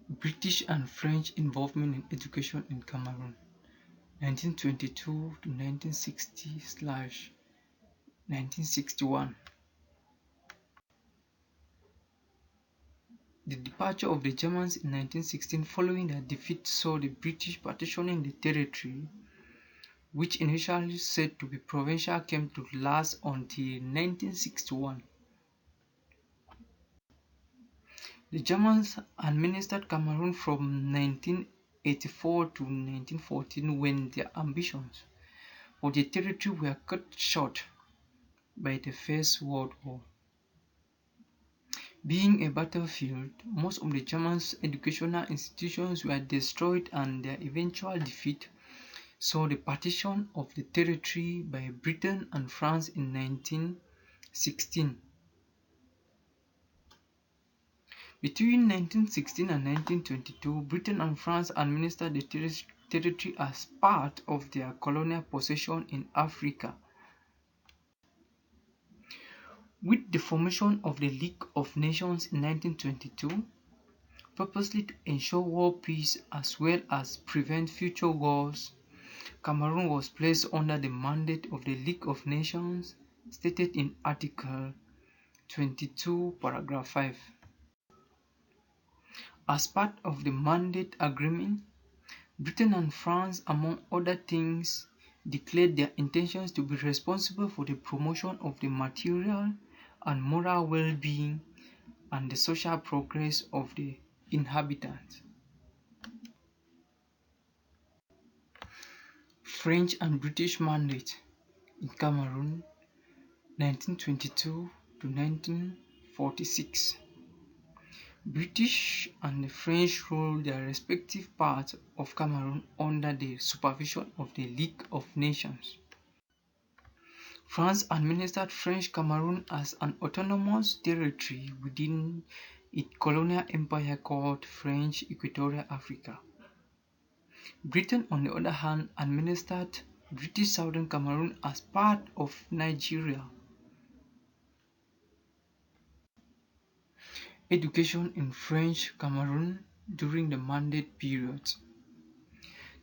British and French involvement in education in Cameroon, 1922 to 1960/1961. The departure of the Germans in 1916 following their defeat saw the British partitioning the territory, which initially said to be provincial came to last until 1961. The Germans administered Cameroon from 1984 to 1914 when their ambitions for the territory were cut short by the First World War. Being a battlefield, most of the Germans' educational institutions were destroyed, and their eventual defeat saw the partition of the territory by Britain and France in 1916. Between 1916 and 1922, Britain and France administered the territory as part of their colonial possession in Africa. With the formation of the League of Nations in 1922, purposely to ensure world peace as well as prevent future wars, Cameroon was placed under the mandate of the League of Nations stated in Article 22, Paragraph 5. As part of the mandate agreement, Britain and France, among other things, declared their intentions to be responsible for the promotion of the material and moral well-being and the social progress of the inhabitants. French and British mandate in Cameroon, 1922 to 1946. British and the French ruled their respective parts of Cameroon under the supervision of the League of Nations. France administered French Cameroon as an autonomous territory within its colonial empire called French Equatorial Africa. Britain, on the other hand, administered British Southern Cameroon as part of Nigeria. Education in French Cameroon during the Mandate period.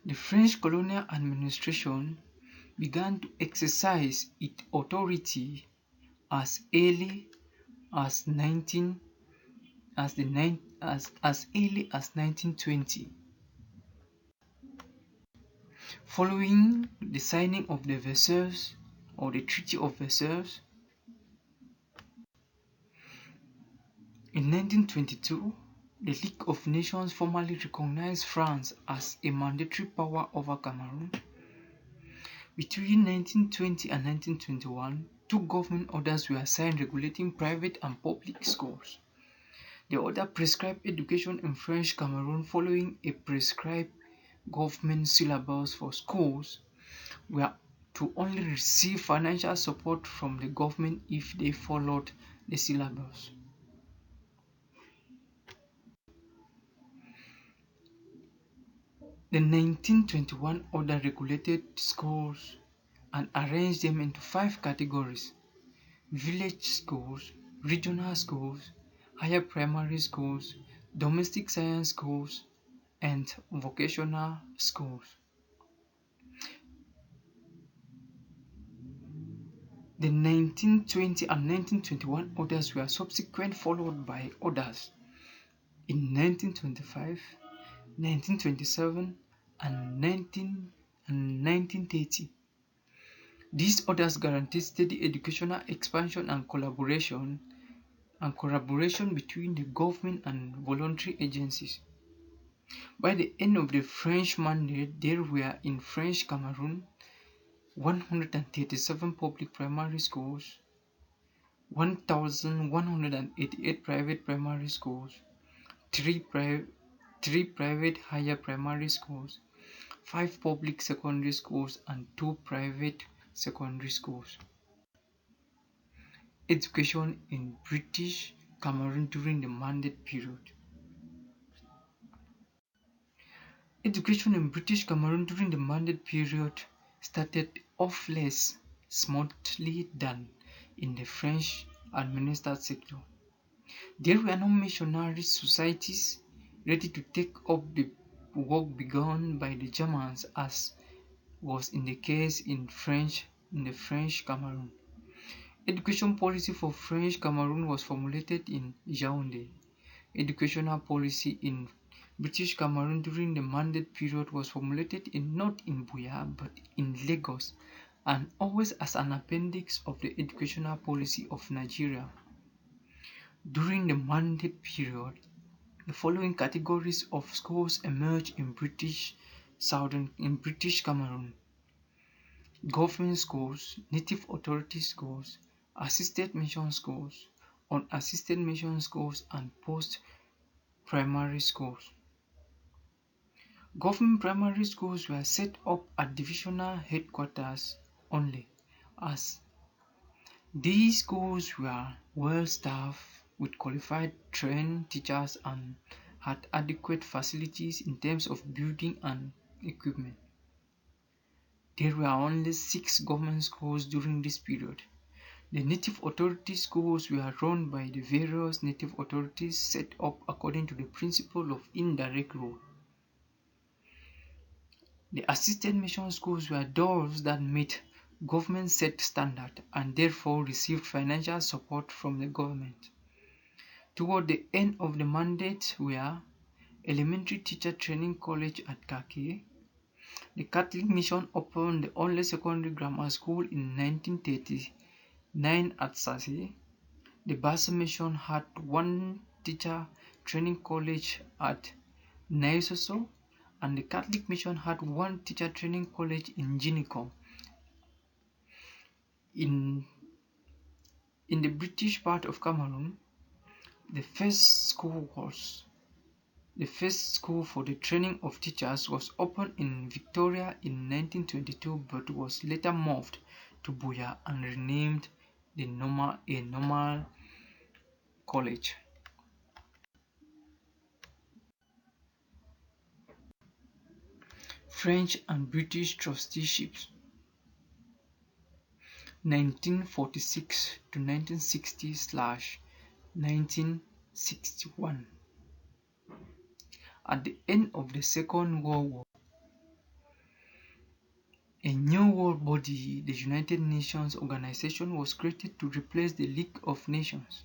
The French colonial administration began to exercise its authority as early as 1920. Following the signing of the Versailles or the Treaty of Versailles in 1922, the League of Nations formally recognized France as a mandatory power over Cameroon. Between 1920 and 1921, two government orders were signed regulating private and public schools. The order prescribed education in French Cameroon following a prescribed government syllabus for schools were to only receive financial support from the government if they followed the syllabus. The 1921 order regulated schools and arranged them into 5 categories: village schools, regional schools, higher primary schools, domestic science schools, and vocational schools. The 1920 and 1921 orders were subsequently followed by orders in 1925, 1927, and 1930. These orders guaranteed steady educational expansion and collaboration between the government and voluntary agencies. By the end of the French mandate, there were in French Cameroon 137 public primary schools, 1,188 private primary schools, 3 private higher primary schools, 5 public secondary schools, and 2 private secondary schools. Education in British Cameroon during the Mandate period. Education in British Cameroon during the Mandate period started off less smoothly than in the French administered sector. There were no missionary societies, ready to take up the work begun by the Germans, as was in the case in the French Cameroon. Education policy for French Cameroon was formulated in Yaoundé. Educational policy in British Cameroon during the Mandate period was formulated not in Buea but in Lagos, and always as an appendix of the educational policy of Nigeria. During the Mandate period, the following categories of schools emerged in British Cameroon: government schools, native authority schools, assisted mission schools, unassisted mission schools, and post-primary schools. Government primary schools were set up at divisional headquarters only, as these schools were well staffed with qualified trained teachers and had adequate facilities in terms of building and equipment. There were only 6 government schools during this period. The native authority schools were run by the various native authorities set up according to the principle of indirect rule. The assisted mission schools were those that met government set standard and therefore received financial support from the government. Toward the end of the mandate were Elementary Teacher Training College at Kaki. The Catholic Mission opened the only secondary grammar school in 1939 at Sase. The Basa Mission had one teacher training college at Naisoso, and the Catholic Mission had one teacher training college in Jinikom. In the British part of Cameroon, the first school for the training of teachers was opened in Victoria in 1922, but was later moved to Buea and renamed a normal college. French and British trusteeships. 1946 to 1960/1961. At the end of the Second World War, a new world body, the United Nations Organization, was created to replace the League of Nations.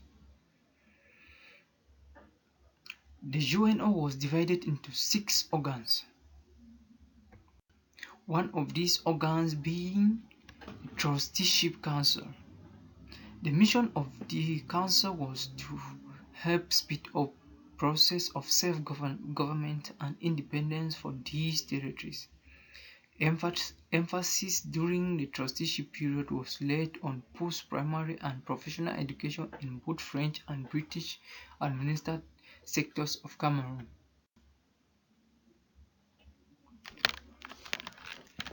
The UNO was divided into 6 organs. One of these organs being the Trusteeship Council. The mission of the council was to help speed up process of self-government and independence for these territories. Emphasis during the trusteeship period was laid on post-primary and professional education in both French and British administered sectors of Cameroon.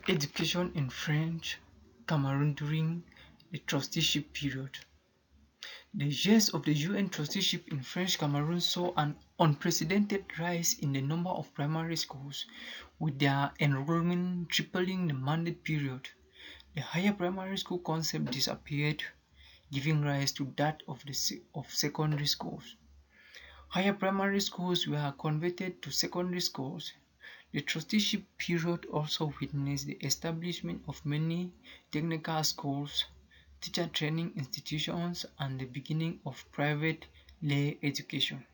Education in French Cameroon during the trusteeship period. The years of the UN trusteeship in French Cameroon saw an unprecedented rise in the number of primary schools, with their enrollment tripling the mandate period. The higher primary school concept disappeared, giving rise to that of secondary schools. Higher primary schools were converted to secondary schools. The trusteeship period also witnessed the establishment of many technical schools, teacher training institutions, and the beginning of private lay education.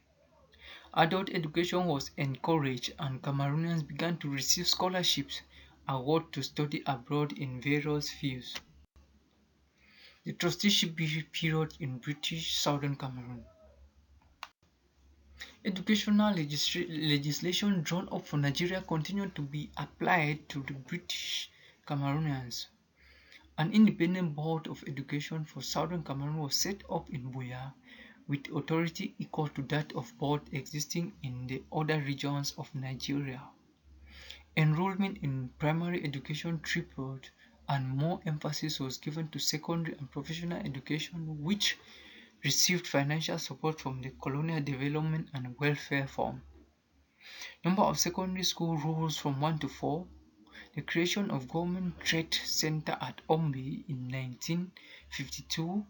Adult education was encouraged, and Cameroonians began to receive scholarships awarded to study abroad in various fields. The trusteeship period in British Southern Cameroon. Educational legislation drawn up for Nigeria continued to be applied to the British Cameroonians. An independent board of education for Southern Cameroon was set up in Buea, with authority equal to that of board existing in the other regions of Nigeria. Enrollment in primary education tripled, and more emphasis was given to secondary and professional education, which received financial support from the Colonial Development and Welfare Fund. Number of secondary school rose from 1 to 4. The creation of Government Trade Center at Ombe in 1952.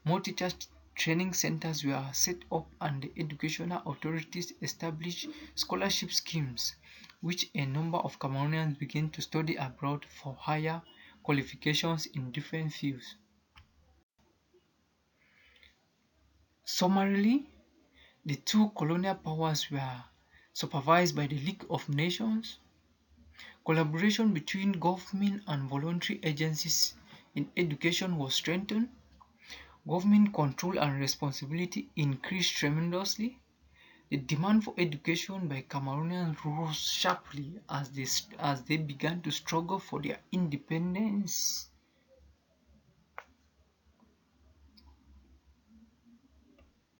More teachers training centers were set up and the educational authorities established scholarship schemes, which a number of Cameroonians began to study abroad for higher qualifications in different fields. Summarily, the two colonial powers were supervised by the League of Nations. Collaboration between government and voluntary agencies in education was strengthened. Government control and responsibility increased tremendously. The demand for education by Cameroonians rose sharply as they began to struggle for their independence.